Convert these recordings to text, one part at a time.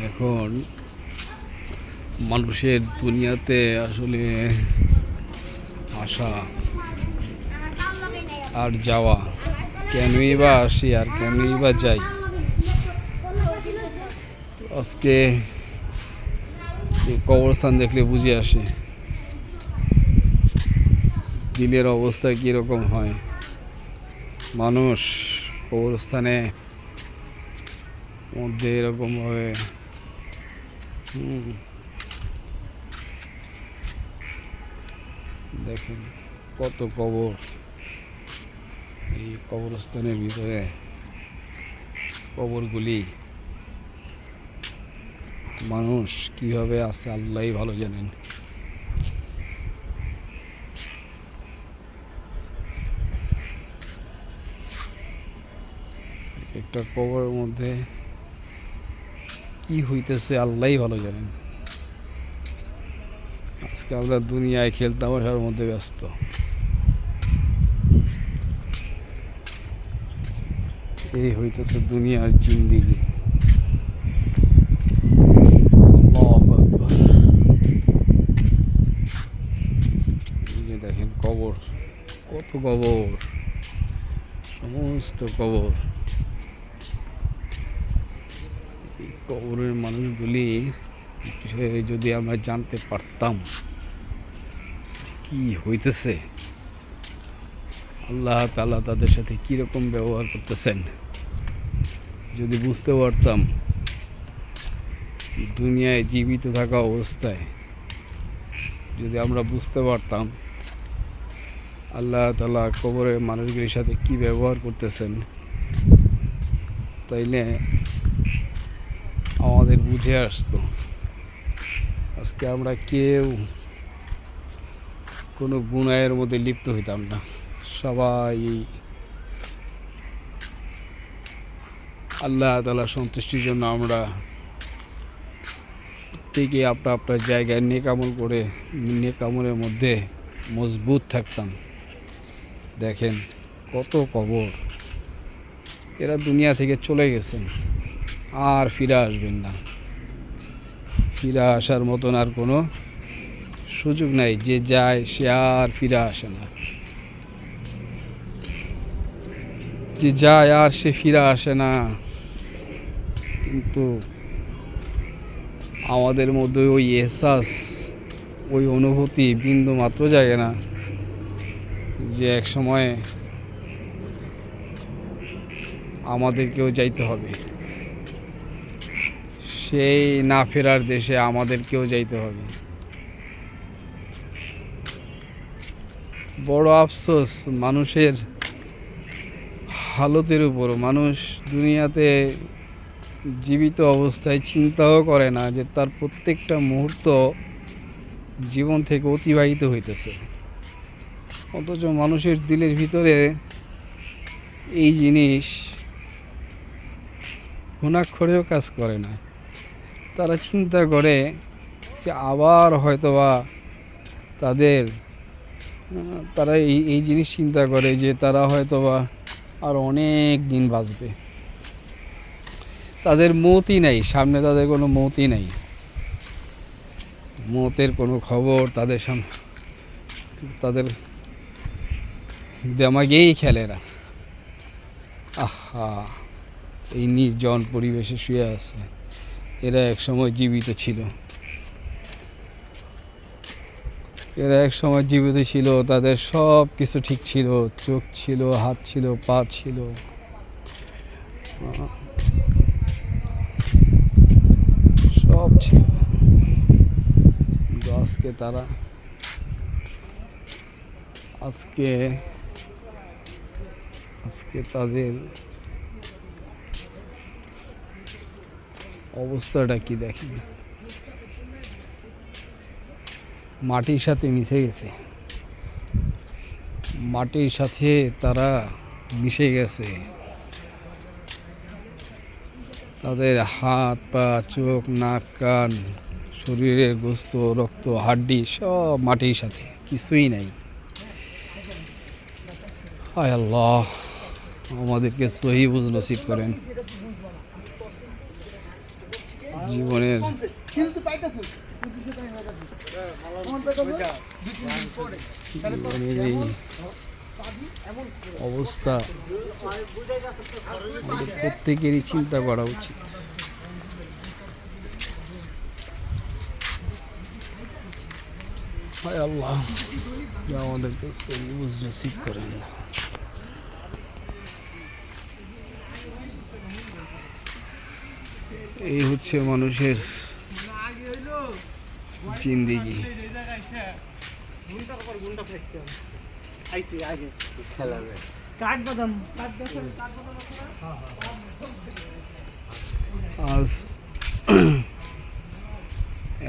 এখন মানুষের দুনিয়াতে আসলে আসা আর যাওয়া, কেনই বা আসি আর কেনই বা যাই। আজকে এই কবরস্থান দেখলে বুঝে আসে দিনের অবস্থা কীরকম হয়। মানুষ কবরস্থানে মধ্যে এরকমভাবে দেখেন কত কবর, এই কবরস্থানের ভিতরে কবরগুলি মানুষ কিভাবে আছে আল্লাহই ভালো জানেন। একটা কবরের মধ্যে কি হইতেছে আল্লাহই ভালো জানেন। আজকে আমরা দুনিয়ায় খেলতামাশার মধ্যে ব্যস্ত। এই হইতেছে দুনিয়ার জিন্দিগি। এই যে দেখেন কবর, কত কবর, সমস্ত কবর। কবরের মানুষগুলি বিষয়ে যদি আমরা জানতে পারতাম কি হইতেছে, আল্লাহ তাআলা তাদের সাথে কীরকম ব্যবহার করতেছেন, যদি বুঝতে পারতাম, দুনিয়ায় জীবিত থাকা অবস্থায় যদি আমরা বুঝতে পারতাম আল্লাহ তাআলা কবরের মানুষগুলির সাথে কি ব্যবহার করতেছেন, তাইলে আমাদের বুঝে আসতো। আজকে আমরা কেউ কোনো গুনাহের মধ্যে লিপ্ত হইতাম না। সবাই আল্লাহ তাআলার সন্তুষ্টির জন্য আমরা প্রত্যেকে আপনার জায়গায় নেকামল করে নেকামলের মধ্যে মজবুত থাকতাম। দেখেন কত কবর, এরা দুনিয়া থেকে চলে গেছেন, আর ফিরে আসবেন না। ফিরে আসার মতন আর কোনো সুযোগ নাই। যে যায় সে আর ফিরে আসে না, যে যায় আর সে ফিরে আসে না। কিন্তু আমাদের মধ্যে ওই এহসাস, ওই অনুভূতি বিন্দু মাত্র জাগে না যে এক সময় আমাদেরকেও যাইতে হবে, সেই না ফেরার দেশে আমাদেরকেও যাইতে হবে। বড় আফসোস মানুষের হালতের উপর। মানুষ দুনিয়াতে জীবিত অবস্থায় চিন্তাও করে না যে তার প্রত্যেকটা মুহূর্ত জীবন থেকে অতিবাহিত হইতেছে, অথচ মানুষের দিলের ভিতরে এই জিনিস ঘুণাক্ষরেও কাজ করে না। তারা চিন্তা করে যে আবার হয়তোবা তারা এই জিনিস চিন্তা করে যে তারা হয়তোবা আর অনেক দিন বাঁচবে। তাদের মতই নাই, সামনে তাদের কোনো মতই নাই, মতের কোনো খবর তাদের দেমাগেই খেলে না। আহা, এই নির্জন পরিবেশে শুয়ে আছে। এরা এক সময় জীবিত ছিল, তাদের সব কিছু ঠিক ছিল, চোখ ছিল, হাত ছিল, পা ছিল, সব ছিল। কিন্তু আজকে তাদের অবস্থাটা কি দেখেন। মাটির সাথে মিশে গেছে, মাটির সাথে তারা মিশে গেছে। তাদের হাত পা চোখ নাক কান শরীরের গোস্ত রক্ত হাড্ডি সব মাটির সাথে, কিছুই নাই। হায় আল্লাহ, আমাদেরকে সহি বুঝ নসিব করেন। জীবনের জীবনের এই অবস্থা প্রত্যেকেরই চিন্তা করা উচিত। হায় আল্লাহ, যা আমাদেরকে সবুজ নসিব করেন। এই হচ্ছে মানুষের জিন্দেগি। আজ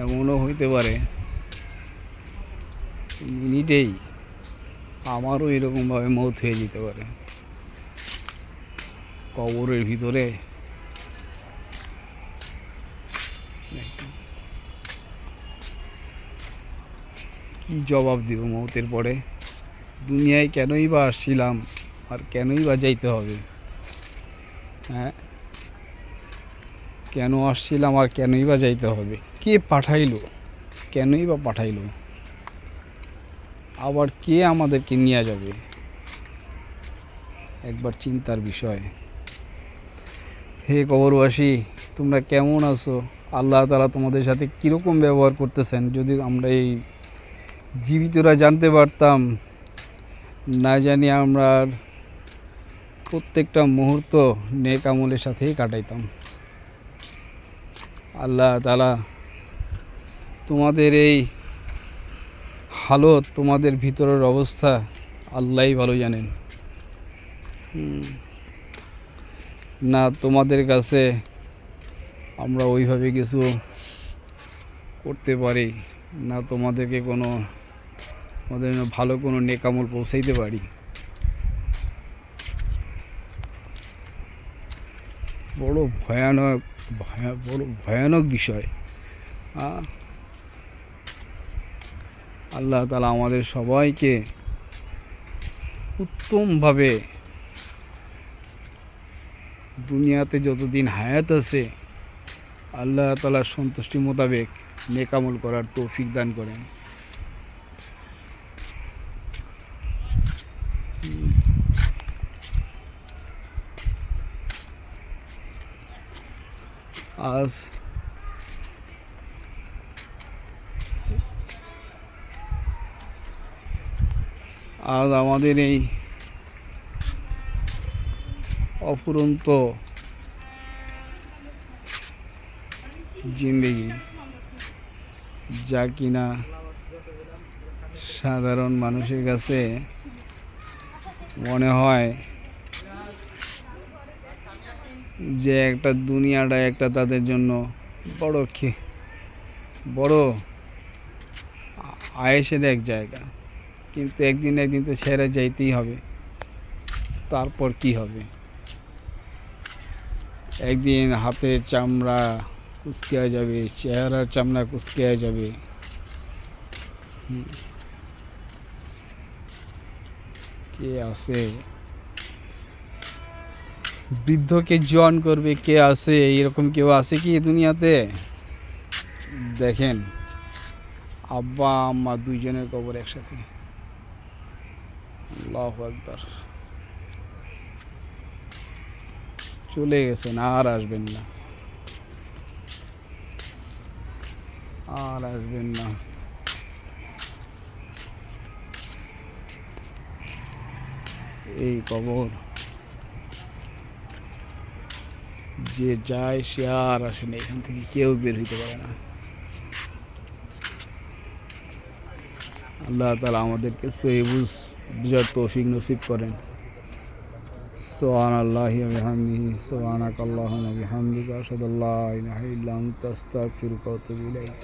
এমনও হইতে পারে মিনিটেই আমারও এরকমভাবে মৌত হয়ে যেতে পারে। কবরের ভিতরে কি জবাব দিব মৌতের পরে? দুনিয়ায় কেনই বা আসছিলাম আর কেনই বা যাইতে হবে? হ্যাঁ, কেন আসছিলাম আর কেনই বা যাইতে হবে? কে পাঠাইলো? কেনই বা পাঠাইলো? আবার কে আমাদেরকে নিয়ে যাবে? একবার চিন্তার বিষয়। হে কবরবাসী, তোমরা কেমন আছো? আল্লাহ তাআলা তোমাদের সাথে কীরকম ব্যবহার করতেছেন যদি আমরা এই জীবিতরা জানতে পারতাম, না জানি আমরা প্রত্যেকটা মুহূর্ত নেক আমলের সাথেই কাটাইতাম। আল্লাহ তাআলা তোমাদের এই হালত, তোমাদের ভিতরের অবস্থা আল্লাহই ভালো জানেন। না তোমাদের কাছে আমরা ওইভাবে কিছু করতে পারি, না তোমাদেরকে তোমাদের ভালো কোনো নেক আমল পৌঁছাইতে পারি। বড় ভয়ানক বিষয়। আল্লাহ তাআলা আমাদের সবাইকে উত্তমভাবে দুনিয়াতে যতদিন হায়াত আছে আল্লাহ তাআলার সন্তুষ্টি মোতাবেক নেক আমল করার তৌফিক দান করেন। আজ আমাদের এই অফুরন্ত জিন্দেগি, যা কিনা সাধারণ মানুষের কাছে মনে হয় যে একটা দুনিয়াটা একটা তাদের জন্য বড় আয়েসের এক জায়গা, কিন্তু একদিন তো ছেড়ে যাইতেই হবে। তারপর কি হবে? একদিন হাতের চামড়া কুঁচকে যাবে, চেহারার চামড়া কুঁচকে যাবে। কে আছে বৃদ্ধকে জোয়ান করবে? কে আছে এরকম? কেউ আছে কি দুনিয়াতে? দেখেন, আব্বা আম্মা দুইজনের কবর একসাথে। আল্লাহু আকবার। চলে গেছেন, আর আসবেন না, আর আসবেন না। এই কবর যে যায় সে আর আসে না, এখান থেকে কেউ বের হইতে পারে না। আল্লাহ তাআলা আমাদেরকে সহি বুঝার তৌফিক নসিব করেন। সুবহানাল্লাহি ওয়া বিহামদিহি, সুবহানাকাল্লাহুম্মা ওয়া বিহামদিকা, আশহাদু আল্লা ইলাহা ইল্লা আনতা, আস্তাগফিরুকা ওয়া আতুবু ইলাইক।